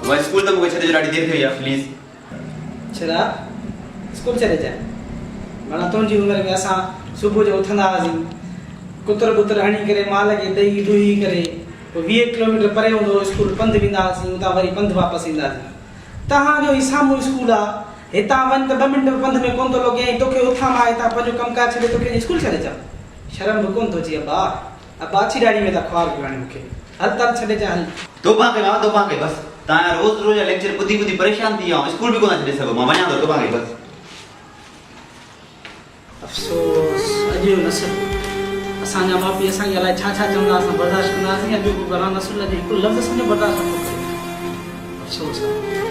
वह स्कूल तो मुझे छदे ॾाढी देर थी यार प्लीज छड़ा स्कूल चले जा माना तुंहिंजी उमिरि में असां सुबुह जो उथंदा हुआसीं कुतर बुतर हणी करे माल खे ॾही ॾुही करे पोइ 20 किलोमीटर परे हूंदो हुओ स्कूल पंधु वेंदा हुआसीं उतां वरी पंधु वापसि ईंदा हुआसीं तव्हांजो ही साम्हूं स्कूल आहे हितां वञ त 2 मिंट पंधु में कोन थो लॻे ऐं तोखे उथां मां हितां पंहिंजो कमकार छॾे तोखे स्कूल छॾे अचां शर्म बि कोन थो अचे अब्बा अची ॾाढी में था ख्वार पियो मूंखे हल तर छॾे जा हल तोबा के बस ता रोज रोज लेक्चर ॿुधी ॿुधी परेशान थी विया स्कूल बि कोन छॾे सघो मां वञा थो तोबा के बस अफ़सोस अॼु जो नसुल असांजा माउ पीउ असांखे अलाए छा छा चवंदा असां बर्दाश्त कंदासीं ऐं ॿियो को घणा नसुल जो हिकु लफ़्ज़ असांजो बर्दाश्त न करे अफ़सोस आहे